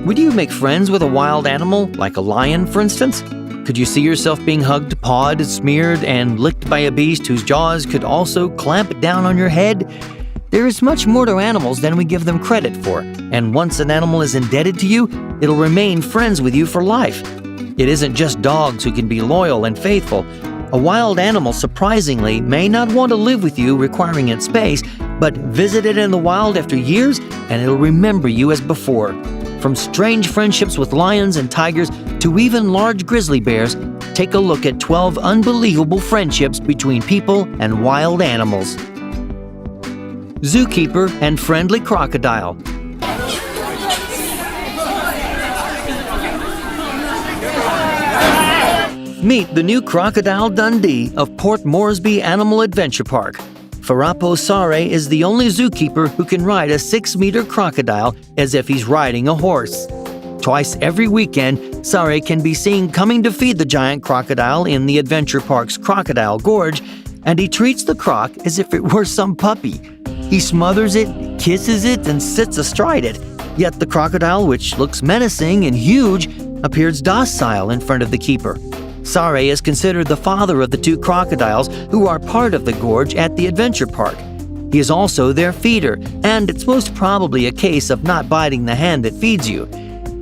Would you make friends with a wild animal, like a lion, for instance? Could you see yourself being hugged, pawed, smeared, and licked by a beast whose jaws could also clamp down on your head? There is much more to animals than we give them credit for, and once an animal is indebted to you, it'll remain friends with you for life. It isn't just dogs who can be loyal and faithful. A wild animal, surprisingly, may not want to live with you requiring its space, but visit it in the wild after years and it'll remember you as before. From strange friendships with lions and tigers to even large grizzly bears, take a look at 12 unbelievable friendships between people and wild animals. Zookeeper and friendly crocodile. Meet the new Crocodile Dundee of Port Moresby Animal Adventure Park. Farapo Sare is the only zookeeper who can ride a 6-meter crocodile as if he's riding a horse. Twice every weekend, Sare can be seen coming to feed the giant crocodile in the adventure park's Crocodile Gorge, and he treats the croc as if it were some puppy. He smothers it, kisses it, and sits astride it. Yet the crocodile, which looks menacing and huge, appears docile in front of the keeper. Sare is considered the father of the 2 crocodiles who are part of the gorge at the adventure park. He is also their feeder, and it's most probably a case of not biting the hand that feeds you.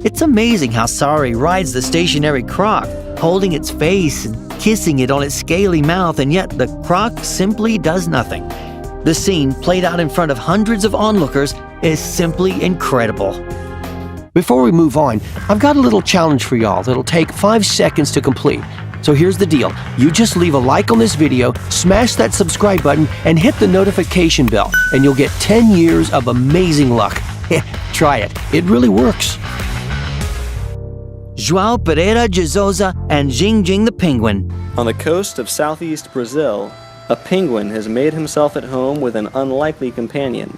It's amazing how Sare rides the stationary croc, holding its face and kissing it on its scaly mouth, and yet the croc simply does nothing. The scene, played out in front of hundreds of onlookers, is simply incredible. Before we move on, I've got a little challenge for y'all that'll take 5 seconds to complete. So here's the deal. You just leave a like on this video, smash that subscribe button, and hit the notification bell, and you'll get 10 years of amazing luck. Try it. It really works. João Pereira de Souza and Jing Jing the penguin. On the coast of southeast Brazil, a penguin has made himself at home with an unlikely companion.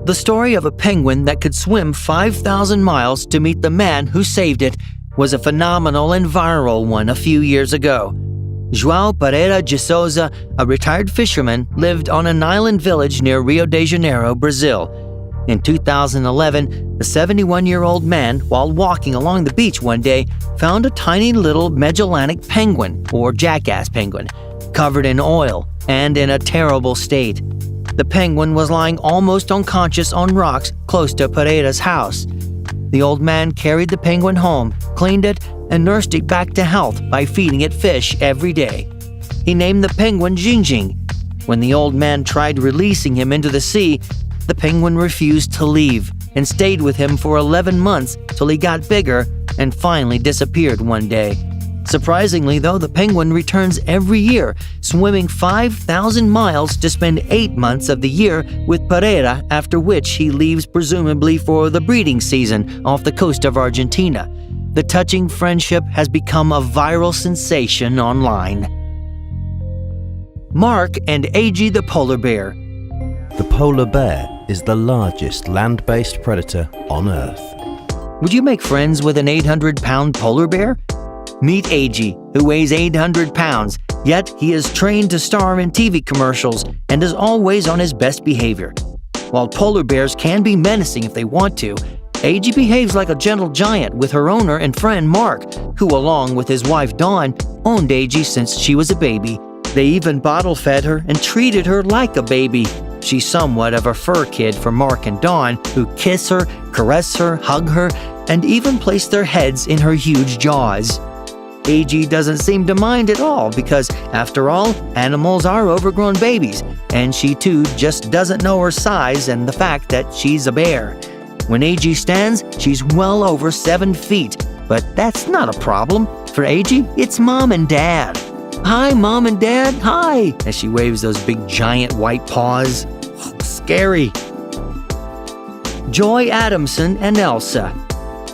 The story of a penguin that could swim 5,000 miles to meet the man who saved it was a phenomenal and viral one a few years ago. João Pereira de Souza, a retired fisherman, lived on an island village near Rio de Janeiro, Brazil. In 2011, the 71-year-old man, while walking along the beach one day, found a tiny little Magellanic penguin, or jackass penguin, covered in oil and in a terrible state. The penguin was lying almost unconscious on rocks close to Pereira's house. The old man carried the penguin home, cleaned it, and nursed it back to health by feeding it fish every day. He named the penguin Jing Jing. When the old man tried releasing him into the sea, the penguin refused to leave and stayed with him for 11 months till he got bigger and finally disappeared one day. Surprisingly, though, the penguin returns every year, swimming 5,000 miles to spend 8 months of the year with Pereira, after which he leaves presumably for the breeding season off the coast of Argentina. The touching friendship has become a viral sensation online. Mark and Agi the polar bear. The polar bear is the largest land-based predator on Earth. Would you make friends with an 800-pound polar bear? Meet Agi, who weighs 800 pounds, yet he is trained to star in TV commercials and is always on his best behavior. While polar bears can be menacing if they want to, Agi behaves like a gentle giant with her owner and friend Mark, who, along with his wife Dawn, owned Agi since she was a baby. They even bottle-fed her and treated her like a baby. She's somewhat of a fur kid for Mark and Dawn, who kiss her, caress her, hug her, and even place their heads in her huge jaws. Agi doesn't seem to mind at all because, after all, animals are overgrown babies, and she too just doesn't know her size and the fact that she's a bear. When Agi stands, she's well over 7 feet, but that's not a problem. For Agi, it's Mom and Dad. Hi, Mom and Dad, hi, as she waves those big giant white paws. Scary. Joy Adamson and Elsa.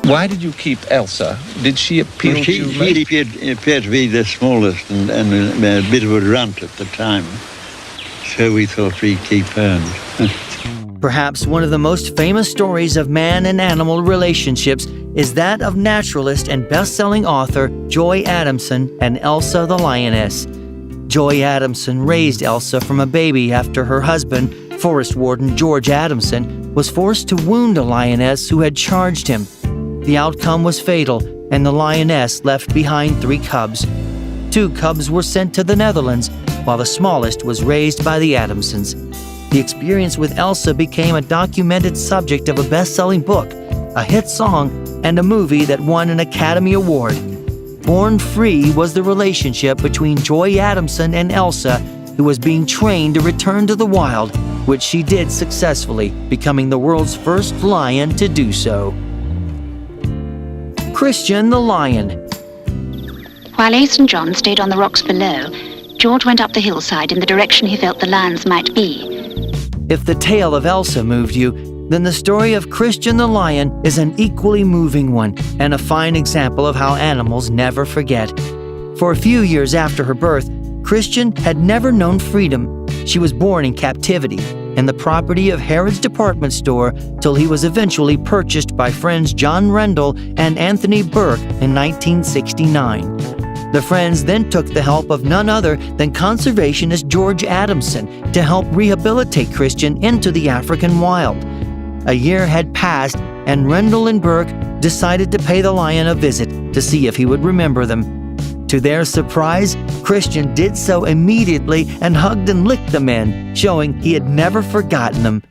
Why did you keep Elsa? Did she appeal to you? She appeared to be the smallest and a bit of a runt at the time. So we thought we'd keep her. Perhaps one of the most famous stories of man and animal relationships is that of naturalist and best-selling author Joy Adamson and Elsa the lioness. Joy Adamson raised Elsa from a baby after her husband, forest warden George Adamson, was forced to wound a lioness who had charged him. The outcome was fatal, and the lioness left behind 3 cubs. 2 cubs were sent to the Netherlands, while the smallest was raised by the Adamsons. The experience with Elsa became a documented subject of a best-selling book, a hit song, and a movie that won an Academy Award. Born Free was the relationship between Joy Adamson and Elsa, who was being trained to return to the wild, which she did successfully, becoming the world's first lion to do so. Christian the Lion. While Ace and John stayed on the rocks below, George went up the hillside in the direction he felt the lions might be. If the tale of Elsa moved you, then the story of Christian the Lion is an equally moving one and a fine example of how animals never forget. For a few years after her birth, Christian had never known freedom. She was born in captivity and the property of Harrods department store till he was eventually purchased by friends John Rendell and Anthony Burke in 1969. The friends then took the help of none other than conservationist George Adamson to help rehabilitate Christian into the African wild. A year had passed, and Rendell and Burke decided to pay the lion a visit to see if he would remember them. To their surprise, Christian did so immediately and hugged and licked the men, showing he had never forgotten them.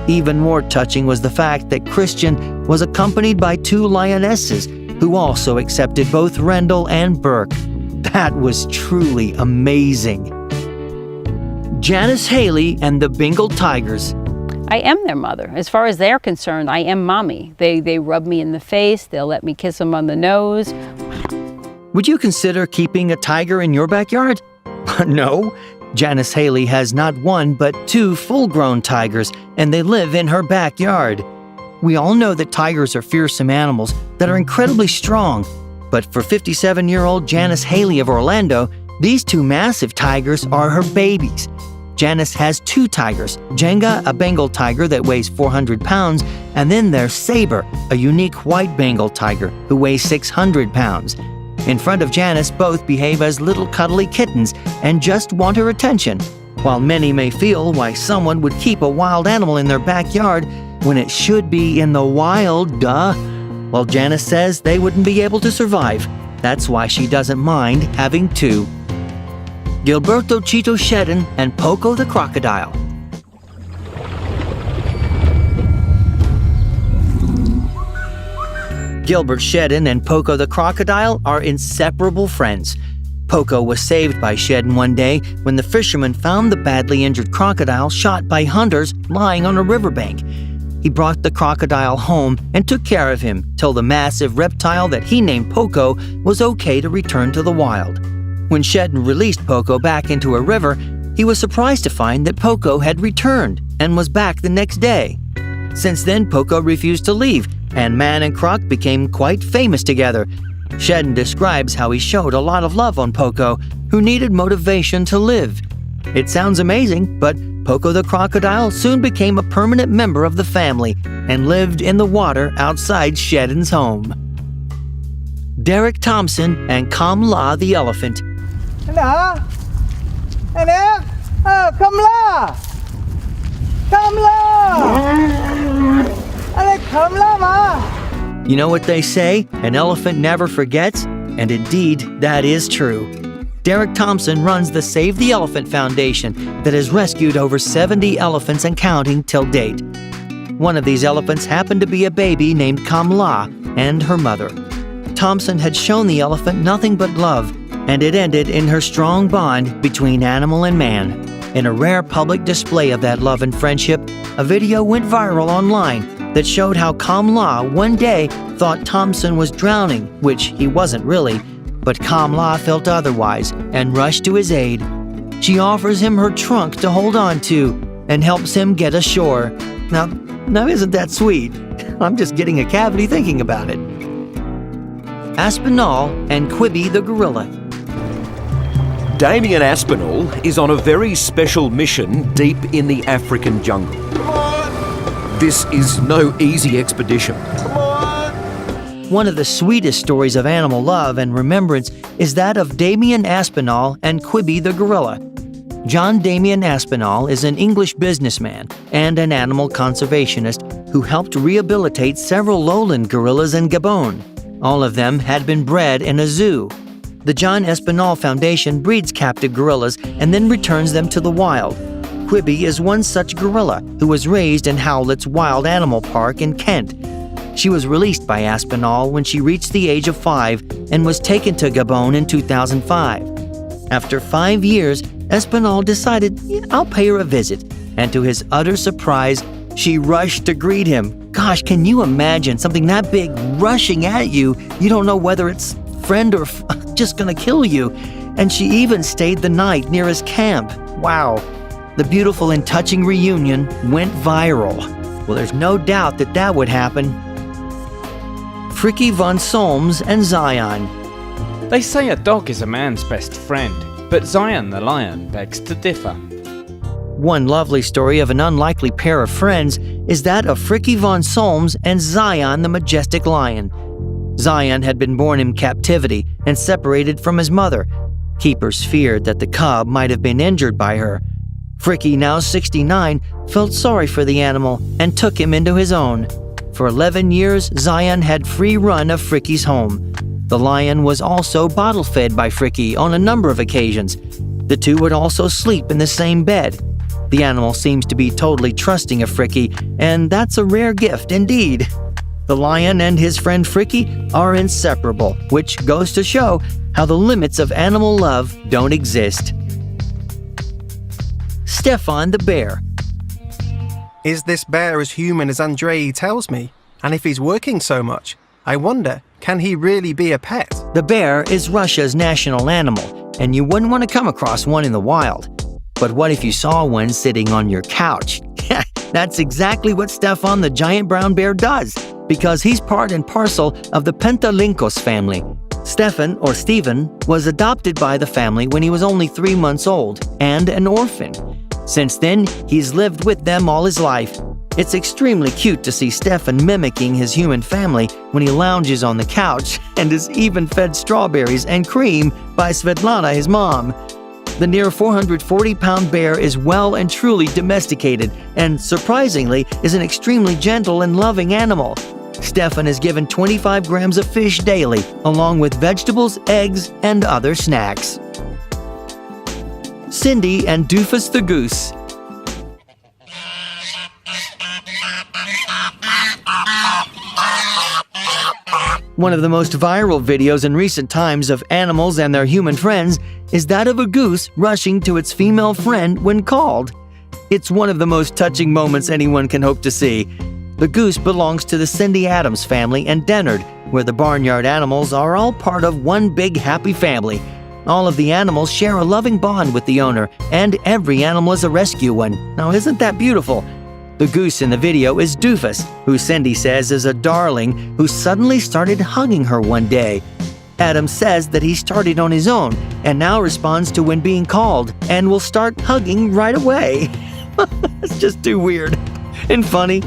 Even more touching was the fact that Christian was accompanied by 2 lionesses who also accepted both Rendell and Burke. That was truly amazing. Janice Haley and the Bengal Tigers. I am their mother. As far as they're concerned, I am mommy. They rub me in the face, they'll let me kiss them on the nose. Would you consider keeping a tiger in your backyard? No. Janice Haley has not 1 but 2 full-grown tigers, and they live in her backyard. We all know that tigers are fearsome animals that are incredibly strong, but for 57-year-old Janice Haley of Orlando, these 2 massive tigers are her babies. Janice has 2 tigers, Jenga, a Bengal tiger that weighs 400 pounds, and then there's Saber, a unique white Bengal tiger who weighs 600 pounds. In front of Janice, both behave as little cuddly kittens and just want her attention. While many may feel why someone would keep a wild animal in their backyard when it should be in the wild, well, Janice says they wouldn't be able to survive. That's why she doesn't mind having 2. Gilberto Chito Shedden and Poco the crocodile. Gilbert Shedden and Poco the crocodile are inseparable friends. Poco was saved by Shedden one day when the fisherman found the badly injured crocodile shot by hunters lying on a riverbank. He brought the crocodile home and took care of him till the massive reptile that he named Poco was okay to return to the wild. When Shedden released Poco back into a river, he was surprised to find that Poco had returned and was back the next day. Since then, Poco refused to leave, and man and croc became quite famous together. Shedden describes how he showed a lot of love on Poco, who needed motivation to live. It sounds amazing, but Poco the crocodile soon became a permanent member of the family and lived in the water outside Shedden's home. Derek Thompson and Kamla the elephant. Hello? Hello? Oh, Kamla! Kamla! Kamla ma! You know what they say? An elephant never forgets? And indeed, that is true. Derek Thompson runs the Save the Elephant Foundation that has rescued over 70 elephants and counting till date. One of these elephants happened to be a baby named Kamla and her mother. Thompson had shown the elephant nothing but love, and it ended in her strong bond between animal and man. In a rare public display of that love and friendship, a video went viral online that showed how Kamla one day thought Thompson was drowning, which he wasn't really, but Kamla felt otherwise and rushed to his aid. She offers him her trunk to hold on to and helps him get ashore. Now isn't that sweet? I'm just getting a cavity thinking about it. Aspinall and Quibi the gorilla. Damien Aspinall is on a very special mission deep in the African jungle. This is no easy expedition. One of the sweetest stories of animal love and remembrance is that of Damien Aspinall and Quibi the gorilla. John Damien Aspinall is an English businessman and an animal conservationist who helped rehabilitate several lowland gorillas in Gabon. All of them had been bred in a zoo. The John Espinal Foundation breeds captive gorillas and then returns them to the wild. Quibi is one such gorilla who was raised in Howlett's Wild Animal Park in Kent. She was released by Aspinall when she reached the age of 5 and was taken to Gabon in 2005. After 5 years, Espinal decided, I'll pay her a visit, and to his utter surprise, she rushed to greet him. Gosh, can you imagine something that big rushing at you? You don't know whether it's friend or just gonna kill you. And she even stayed the night near his camp. Wow. The beautiful and touching reunion went viral. Well, there's no doubt that that would happen. Frickie von Solms and Zion. They say a dog is a man's best friend, but Zion the lion begs to differ. One lovely story of an unlikely pair of friends is that of Frickie von Solms and Zion the majestic lion. Zion had been born in captivity and separated from his mother. Keepers feared that the cub might have been injured by her. Frickie, now 69, felt sorry for the animal and took him into his own. For 11 years, Zion had free run of Frickie's home. The lion was also bottle-fed by Frickie on a number of occasions. The two would also sleep in the same bed. The animal seems to be totally trusting of Frickie, and that's a rare gift indeed. The lion and his friend Frickie are inseparable, which goes to show how the limits of animal love don't exist. Stefan the bear. Is this bear as human as Andrei tells me? And if he's working so much, I wonder, can he really be a pet? The bear is Russia's national animal, and you wouldn't want to come across one in the wild. But what if you saw one sitting on your couch? That's exactly what Stefan the giant brown bear does, because he's part and parcel of the Pentalinkos family. Stefan, or Stephen, was adopted by the family when he was only 3 months old and an orphan. Since then, he's lived with them all his life. It's extremely cute to see Stefan mimicking his human family when he lounges on the couch and is even fed strawberries and cream by Svetlana, his mom. The near 440-pound bear is well and truly domesticated and, surprisingly, is an extremely gentle and loving animal. Stefan is given 25 grams of fish daily, along with vegetables, eggs, and other snacks. Cindy and Doofus the goose. One of the most viral videos in recent times of animals and their human friends is that of a goose rushing to its female friend when called. It's one of the most touching moments anyone can hope to see. The goose belongs to the Cindy Adams family in Dennard, where the barnyard animals are all part of one big happy family. All of the animals share a loving bond with the owner, and every animal is a rescue one. Now, isn't that beautiful? The goose in the video is Doofus, who Cindy says is a darling who suddenly started hugging her one day. Adam says that he started on his own and now responds to when being called and will start hugging right away. It's just too weird and funny.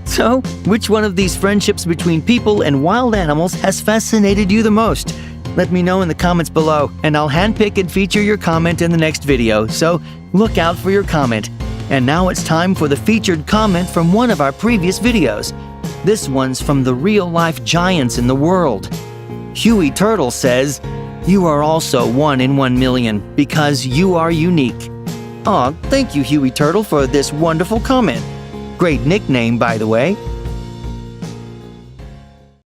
So, which one of these friendships between people and wild animals has fascinated you the most? Let me know in the comments below, and I'll handpick and feature your comment in the next video, so look out for your comment. And now it's time for the featured comment from one of our previous videos. This one's from the real-life giants in the world. Huey Turtle says, "You are also 1 in 1 million because you are unique." Aw, thank you, Huey Turtle, for this wonderful comment. Great nickname, by the way.